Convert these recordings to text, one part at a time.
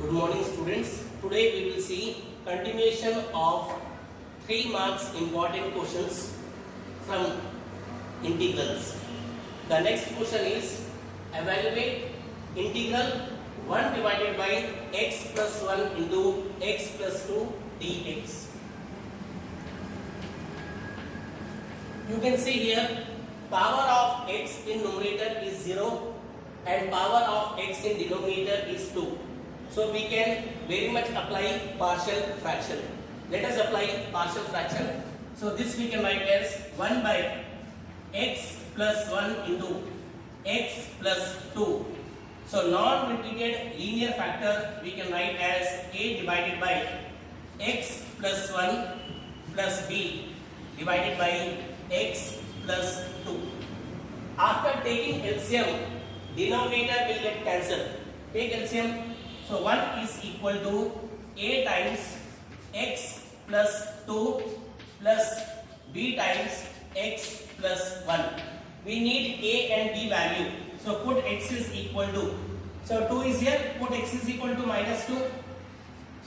Good morning students. Today we will see continuation of 3 marks important questions from integrals. The next question is evaluate integral 1 divided by x plus 1 into x plus 2 dx. You can see here power of x in numerator is 0 and power of x in denominator is 2. So we can very much apply partial fraction. Let us apply partial fraction. So this we can write as 1 by x plus 1 into x plus 2. So non-repeated linear factor we can write as a divided by x plus 1 plus b divided by x plus 2. After taking LCM, denominator will get cancelled. Take LCM. So 1 is equal to a times x plus 2 plus b times x plus 1. We need a and b value. So put x is equal to. So 2 is here. Put x is equal to minus 2.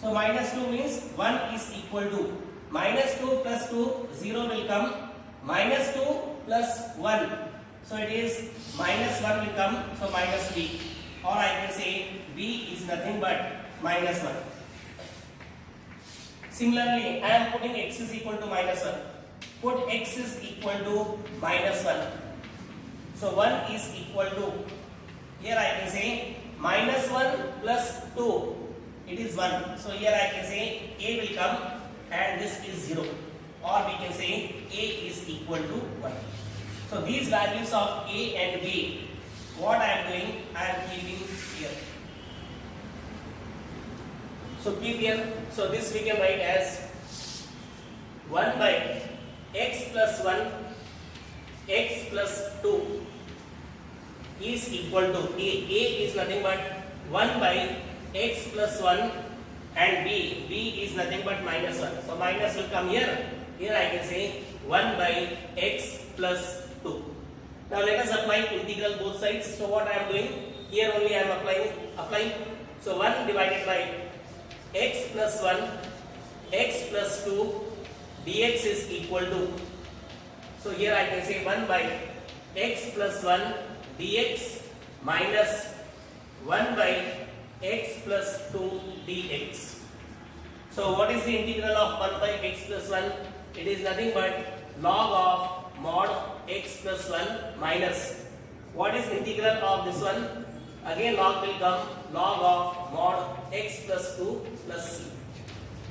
So minus 2 means 1 is equal to minus 2 plus 2, 0 will come. Minus 2 plus 1. So it is minus 1 will come. So minus b. Or I can say b is nothing but minus 1. Similarly, I am putting x is equal to minus 1. Put x is equal to minus 1. So 1 is equal to, here I can say minus 1 plus 2. It is 1. So here I can say a will come and this is 0. Or we can say a is equal to 1. So these values of a and b, what I am doing, I am keeping here. So keep here. So this we can write as 1 by x plus 1, x plus 2 is equal to a. A is nothing but 1 by x plus 1 and b. B is nothing but minus 1. So minus will come here. Here I can say 1 by x plus 2. Now let us apply integral both sides. So what I am doing? Here only I am applying. So 1 divided by x plus 1, x plus 2 dx is equal to. So here I can say 1 by x plus 1 dx minus 1 by x plus 2 dx. So what is the integral of 1 by x plus 1? It is nothing but log of mod x plus 1 minus. What is integral of this one? Again log will come, log of mod x plus 2 plus c.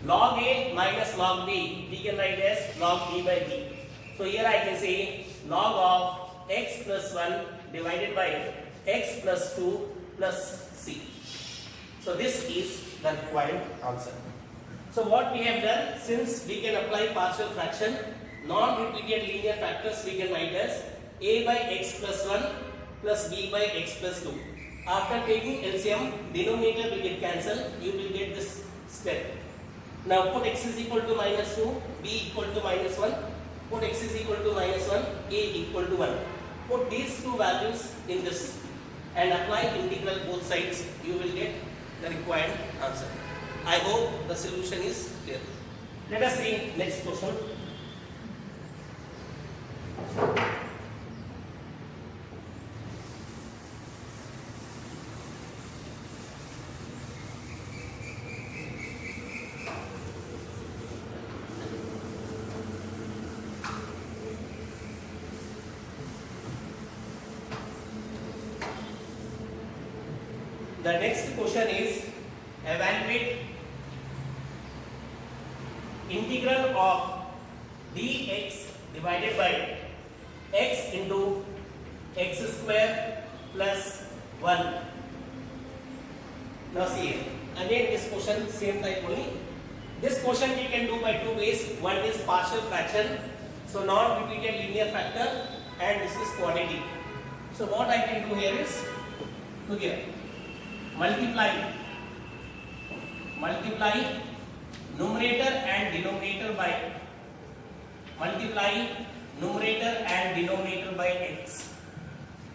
Log a minus log b, we can write as log b by b. So here I can say log of x plus 1 divided by x plus 2 plus c. So this is the required answer. So what we have done, since we can apply partial fraction, non-repeated linear factors we can write as a by x plus 1 plus b by x plus 2. After taking LCM, denominator will get cancelled. You will get this step. Now put x is equal to minus 2, b equal to minus 1. Put x is equal to minus 1, a equal to 1. Put these two values in this and apply integral both sides. You will get the required answer. I hope the solution is clear. Let us see next question. The next question is evaluate integral of dx divided by x into x square plus 1. Now see here. Again this question same type only. This question we can do by two ways. One is partial fraction. So non-repeated linear factor and this is quantity. So what I can do here is to here. Multiply numerator and denominator by x.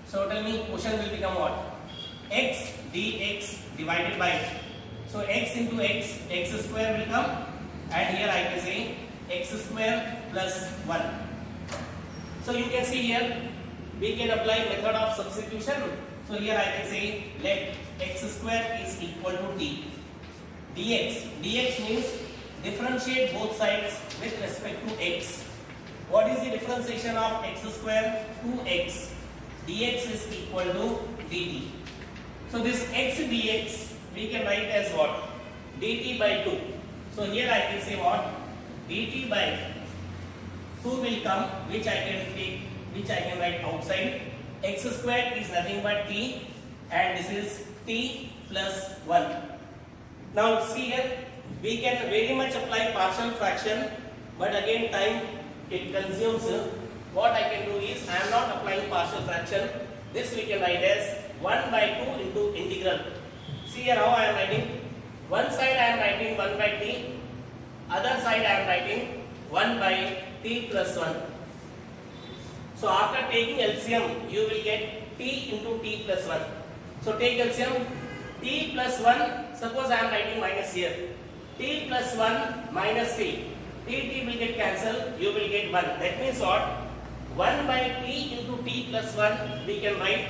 So tell me question will become what? X dx divided by. So x into x square will come, and here I can say x square plus 1. So you can see here we can apply method of substitution. So here I can say let x square is equal to t dx. Dx means differentiate both sides with respect to x. What is the differentiation of x square? 2x. Dx is equal to dt. So this x dx we can write as what? Dt by 2. So here I can say what? Dt by 2 will come, which I can write outside. X square is nothing but t, and this is t plus 1. Now see here, we can very much apply partial fraction, but again time it consumes. What I can do is, I am not applying partial fraction. This we can write as 1 by 2 into integral. See here how I am writing. One side I am writing 1 by t, other side I am writing 1 by t plus 1. So after taking LCM, you will get t into t plus 1. So take LCM, t plus 1, suppose I am writing minus here. T plus 1 minus t. T will get cancelled, you will get 1. That means what? 1 by t into t plus 1 we can write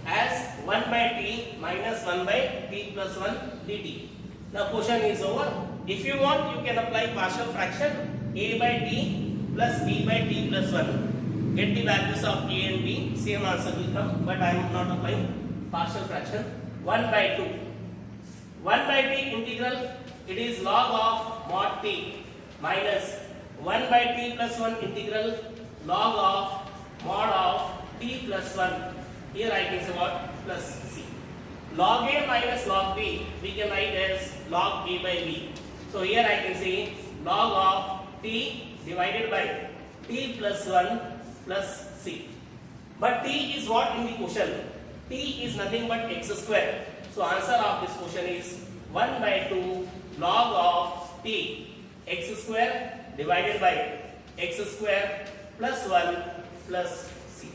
as 1 by t minus 1 by t plus 1 dt. Now question is over. If you want, you can apply partial fraction a by t plus b by t plus 1. Get the values of a and b, same answer will come, but I am not applying partial fraction. 1 by 2. 1 by t integral, it is log of mod t minus 1 by t plus 1 integral log of mod of t plus 1. Here I can say what? Plus c. Log a minus log b we can write as log a by b. So here I can say log of t divided by t plus 1 plus c. But t is what in the question? T is nothing but x square. So answer of this question is 1 by 2 log of t x square divided by x square plus 1 plus c.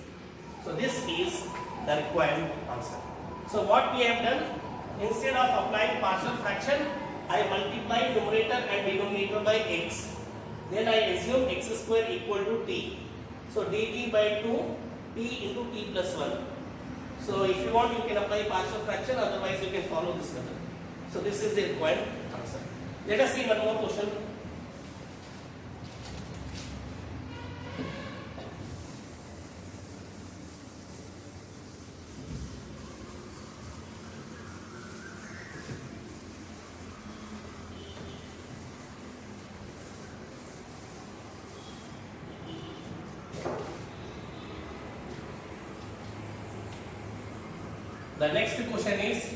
So this is the required answer. So what we have done, instead of applying partial fraction, I multiply numerator and denominator by x. Then I assume x square equal to t. So dt by 2 t into t plus 1. So if you want, you can apply partial fraction, otherwise you can follow this method. So this is the required answer. Let us see one more question. The next question is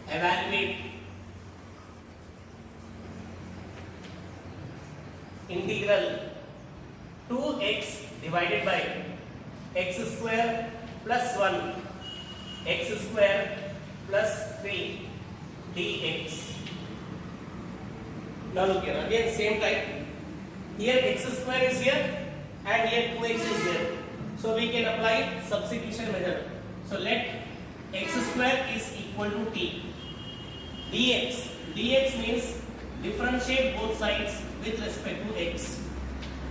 evaluate integral 2x divided by x square plus 1 x square plus 3 dx. Now look here, again same type. Here x square is here and here 2x is there. So we can apply substitution method. So let x square is equal to t dx. Dx means differentiate both sides with respect to x.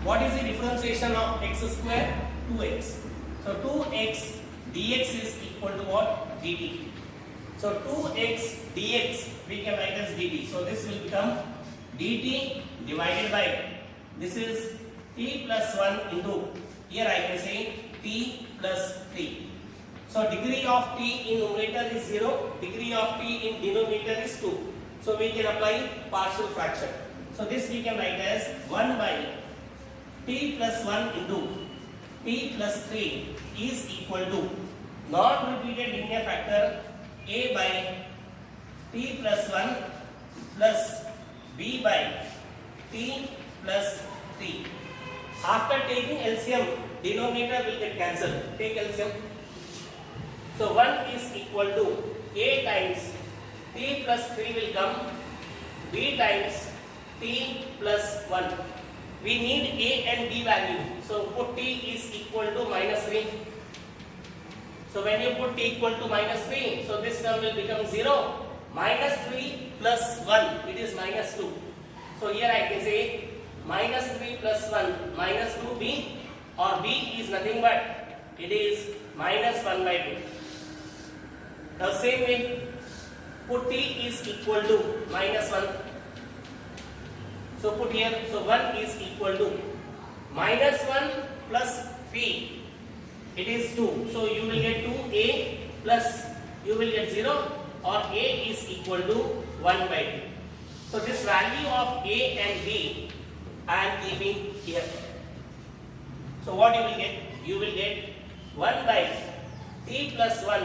What is the differentiation of x square? 2x. So 2x dx is equal to what? dt. So 2x dx we can write as dt. So this will become dt divided by, this is t plus 1 into, here I can say t plus 3. So degree of t in numerator is 0, degree of t in denominator is 2. So we can apply partial fraction. So this we can write as 1 by t plus 1 into t plus 3 is equal to non-repeated linear factor a by t plus 1 plus b by t plus 3. After taking LCM, denominator will get cancelled. Take LCM. So 1 is equal to a times t plus 3 will come, b times t plus 1. We need a and b value. So put t is equal to minus 3. So when you put t equal to minus 3, so this term will become 0 minus 3 plus 1, it is minus 2. So here I can say minus 3 plus 1 minus 2b, or b is nothing but it is minus 1 by 2. Now same way, put t is equal to minus 1. So put here, so 1 is equal to minus 1 plus p, it is 2. So you will get 2a plus you will get 0, or a is equal to 1 by 2. So this value of a and b I am keeping here. So what you will get? You will get 1 by t plus 1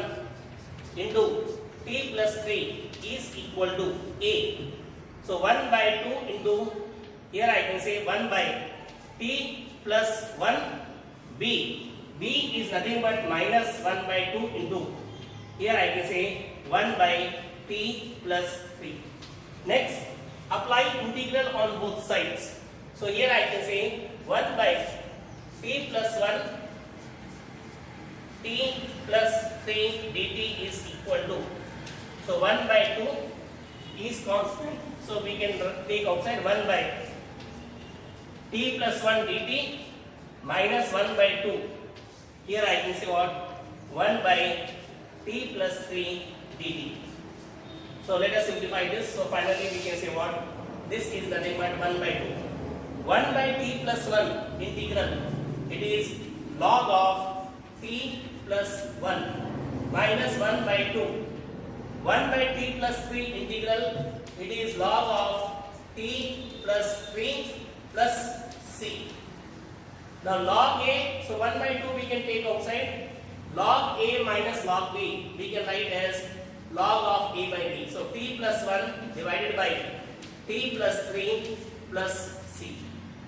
into t plus 3 is equal to a. So 1 by 2 into, here I can say 1 by t plus 1 b. b is nothing but minus 1 by 2 into, here I can say 1 by t plus 3. Next, apply integral on both sides. So here I can say 1 by t plus 1 t plus 3 dt is equal to, so 1 by 2 is constant, so we can take outside 1 by t plus 1 dt minus 1 by 2. Here I can say what? 1 by t plus 3 dt. So let us simplify this. So finally we can say what? This is nothing but 1 by 2. 1 by t plus 1 integral, it is log of t plus 1 minus 1 by 2. 1 by t plus 3 integral, it is log of t plus 3 plus c. Now log a, so 1 by 2 we can take outside. Log a minus log b, we can write as log of a by b. So t plus 1 divided by t plus 3 plus c.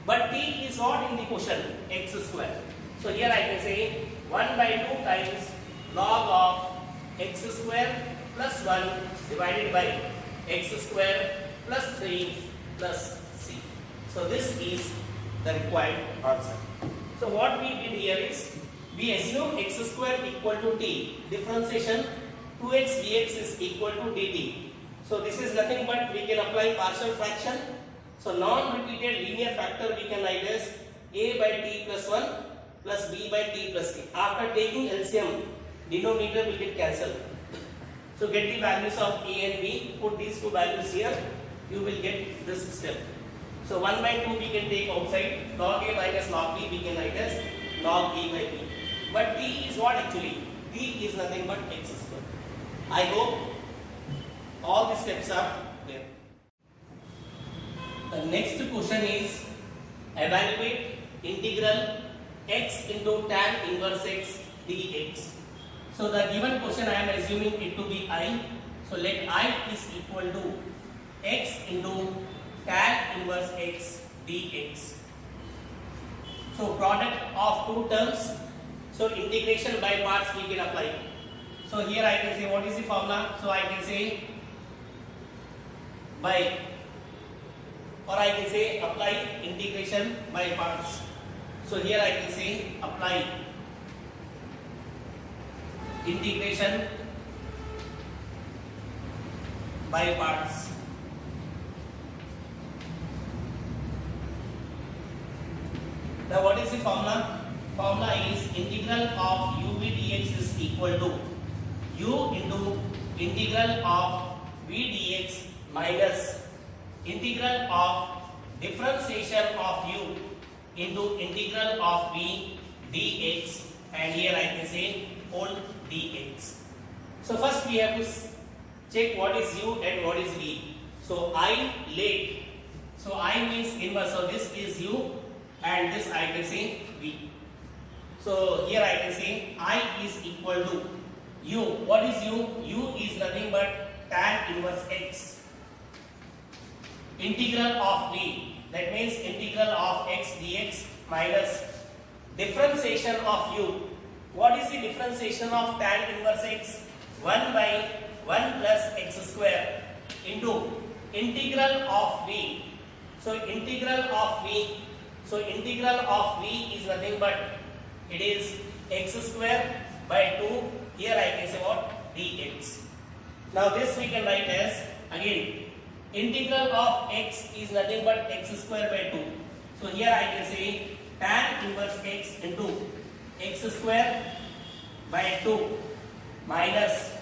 But t is what in the question? X square. So here I can say 1 by 2 times log of x square plus 1 divided by x square plus 3 plus c. So this is the required answer. So what we did here is, we assume x square equal to t, differentiation 2x dx is equal to dt. So this is nothing but we can apply partial fraction. So non-repeated linear factor we can write as a by t plus 1 plus b by t plus t. After taking LCM, denominator will get cancelled. So get the values of a and b, put these two values here, you will get this step. So 1 by 2 we can take outside, log a minus log b we can write as log a by b. But t is what actually? T is nothing but x square. I hope all the steps are clear. The next question is, evaluate integral x into tan inverse x dx. So the given question I am assuming it to be I. So let I is equal to x into tan inverse x dx. So product of two terms. So integration by parts we can apply. So here I can say what is the formula? So I can say by, or I can say apply integration by parts. So here I can say apply integration by parts. Now what is the formula? Formula is integral of u v dx is equal to u into integral of v dx minus integral of differentiation of u into integral of v dx, and here I can say whole dx. So first we have to check what is u and what is v. So I late, so I means inverse, so this is u and this I can say v. So here I can say I is equal to u. What is u? U is nothing but tan inverse x. Integral of v, that means integral of x dx minus differentiation of u. What is the differentiation of tan inverse x? 1 by 1 plus x square into integral of v. So integral of v, so integral of v is nothing but it is x square by 2, here I can say what? Dx. Now this we can write as, again, integral of x is nothing but x square by 2. So here I can say tan inverse x into x square by 2 minus,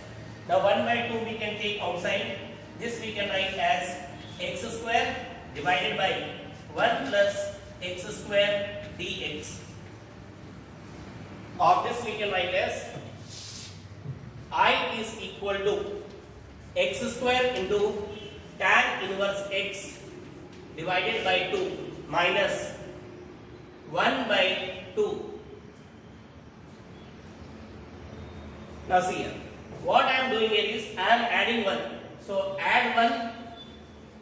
now 1 by 2 we can take outside. This we can write as x square divided by 1 plus x square dx. Of this we can write as I is equal to x square into tan inverse x divided by 2 minus 1 by 2. Now see here, what I am doing here is I am adding 1. So add 1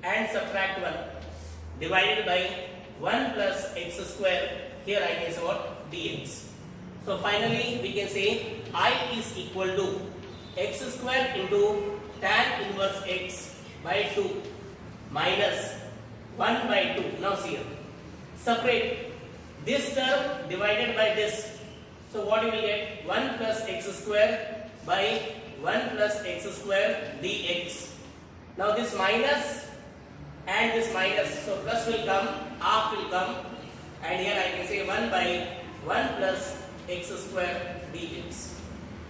and subtract 1 divided by 1 plus x square, here I can say what, dx. So finally we can say I is equal to x square into tan inverse x by 2 minus 1 by 2. Now see here, separate this term divided by this. So what you will get, 1 plus x square by 1 plus x square dx. Now this minus and this minus, so plus will come, half will come, and here I can say 1 by 1 plus x square dx.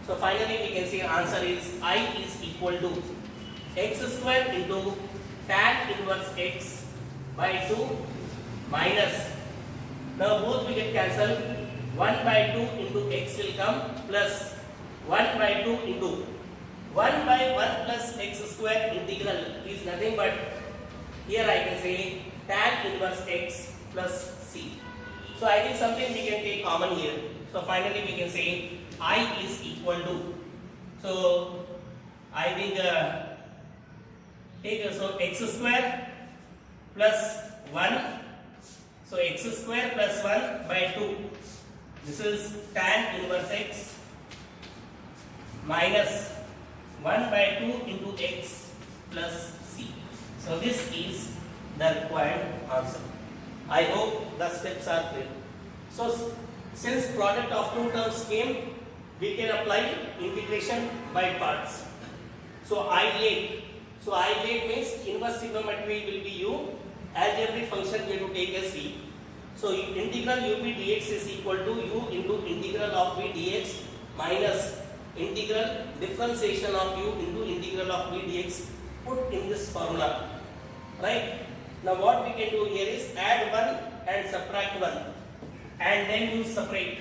So finally we can say answer is I is equal to x square into tan inverse x by 2 minus, now both will get cancelled, 1 by 2 into x will come plus 1 by 2 into 1 by 1 plus x square integral is nothing but, here I can say tan inverse x plus c. So I think something we can take common here. So finally we can say I is equal to, so I think take so x square plus 1, so x square plus 1 by 2, this is tan inverse x minus 1 by 2 into x plus c. So this is the required answer. I hope the steps are clear. So since product of two terms came, we can apply integration by parts. So I8, so I8 means inverse trigonometry will be u, algebraic function we have to take as v. So integral u v dx is equal to u into integral of v dx minus integral differentiation of u into integral of v dx, put in this formula, right? Now what we can do here is add 1 and subtract 1 and then use separate.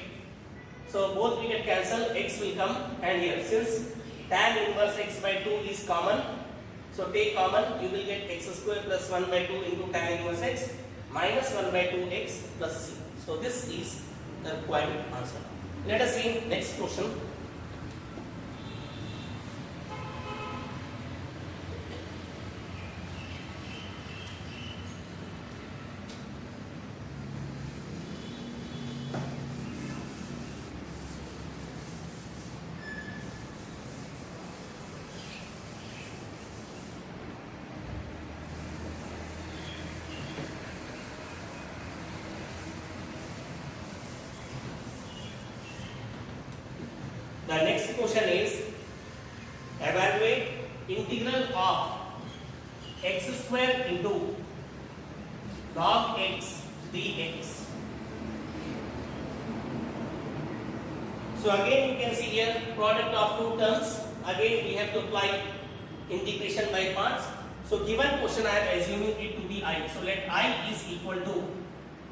So both we get cancel, x will come, and here since tan inverse x by 2 is common, so take common, you will get x square plus 1 by 2 into tan inverse x minus 1 by 2x plus c. So this is the required answer. Let us see next question. The next question is, evaluate integral of x square into log x dx. So again you can see here product of two terms. Again we have to apply integration by parts. So given question I am assuming it to be I. So let I is equal to,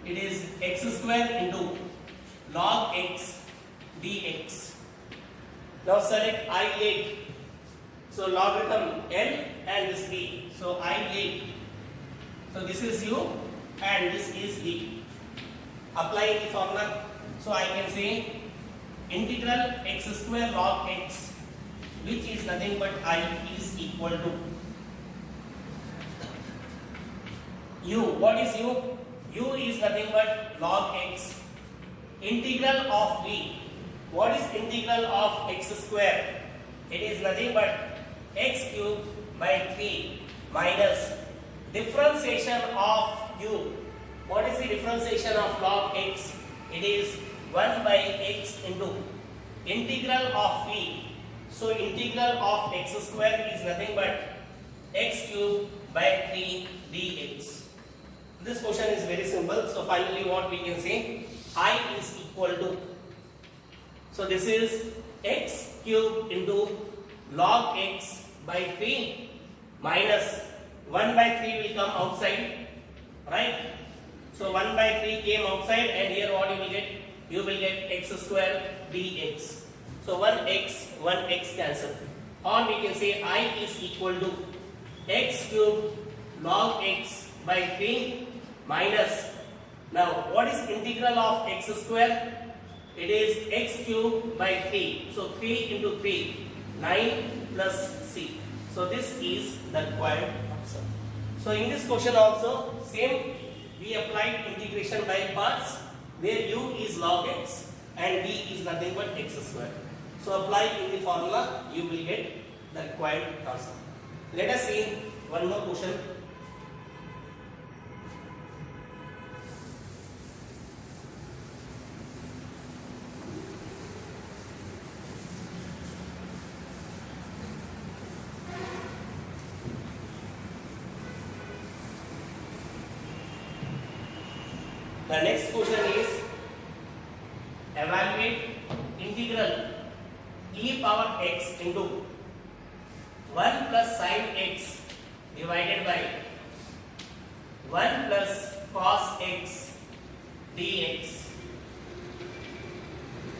it is x square into log x dx. Now select I8. So logarithm n and this b. So I8. So this is u and this is v. Apply the formula. So I can say integral x square log x, which is nothing but I, is equal to u. What is u? U is nothing but log x. Integral of v. What is integral of x square? It is nothing but x cube by 3 minus differentiation of u. What is the differentiation of log x? It is 1 by x into integral of v. So integral of x square is nothing but x cube by 3 dx. This question is very simple. So finally what we can say, I is equal to, so this is x cube into log x by 3 minus 1 by 3 will come outside, right? So 1 by 3 came outside, and here what you will get? You will get x square dx. So 1x cancel. Or we can say I is equal to x cube log x by 3 minus, now what is integral of x square? It is x cube by 3. So 3 into 3, 9 plus c. So this is the required answer. So in this question also same, we applied integration by parts, where u is log x and v is nothing but x square. So apply in the formula, you will get the required answer. Let us see one more question. The next question is, evaluate integral e power x into 1 plus sin x divided by 1 plus cos x dx.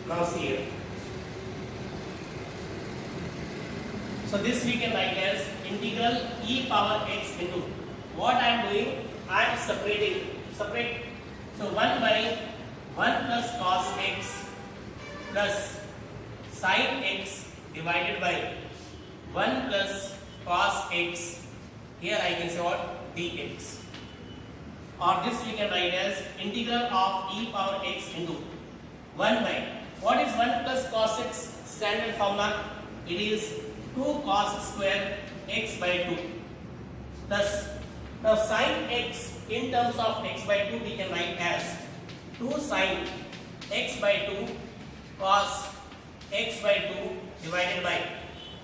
Now see here. So this we can write as integral e power x into, what I am doing, I am separate. So 1 by 1 plus cos x plus sin x divided by 1 plus cos x, here I can say what, dx. Or this we can write as integral of e power x into 1 by, what is 1 plus cos x? Standard formula, it is 2 cos square x by 2 plus, now sin x in terms of x by 2 we can write as 2 sin x by 2 cos x by 2 divided by,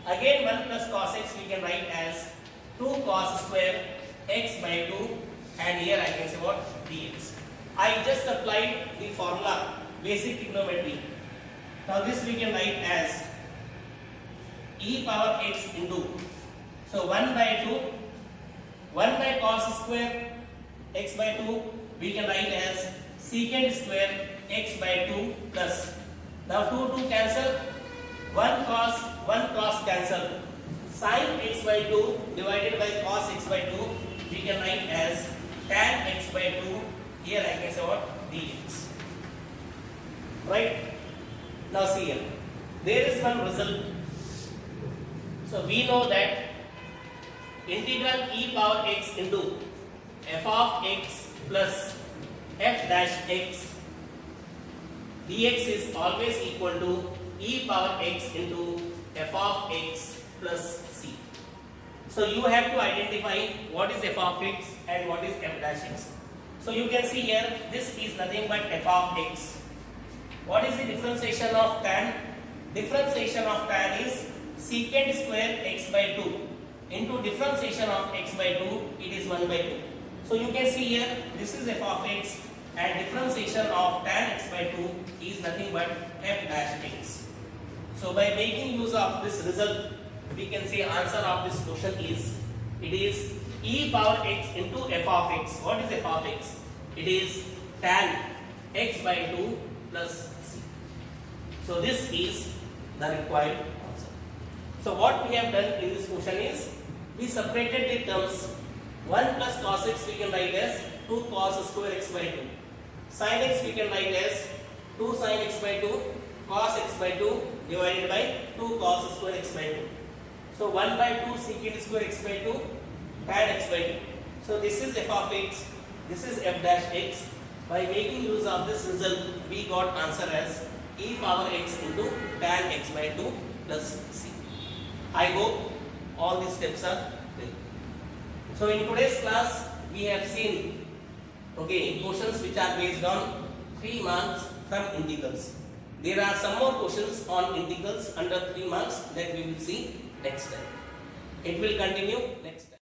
again 1 plus cos x we can write as 2 cos square x by 2, and here I can say what, dx. I just applied the formula basic trigonometry. Now this we can write as e power x into, so 1 by 2, 1 by cos square x by 2 we can write as secant square x by 2 plus, now 2 cancel, 1 cos cancel, sin x by 2 divided by cos x by 2 we can write as tan x by 2, here I can say what, dx. Right? Now see here, there is one result. So we know that integral e power x into f of x plus f dash x dx is always equal to e power x into f of x plus c. So you have to identify what is f of x and what is f dash x. So you can see here, this is nothing but f of x. What is the differentiation of tan? Differentiation of tan is secant square x by 2 into differentiation of x by 2, it is 1 by 2. So you can see here, this is f of x and differentiation of tan x by 2 is nothing but f dash x. So by making use of this result, we can say answer of this question is, it is e power x into f of x. What is f of x? It is tan x by 2 plus c. So this is the required answer. So what we have done in this question is, we separated the terms. 1 plus cos x we can write as 2 cos square x by 2. Sin x we can write as 2 sin x by 2 cos x by 2 divided by 2 cos square x by 2. So 1 by 2 secant square x by 2 tan x by 2. So this is f of x, this is f dash x. By making use of this result, we got answer as e power x into tan x by 2 plus c. I hope all these steps are clear. So in today's class, we have seen questions which are based on 3 marks from integrals. There are some more questions on integrals under 3 marks that we will see next time. It will continue next time.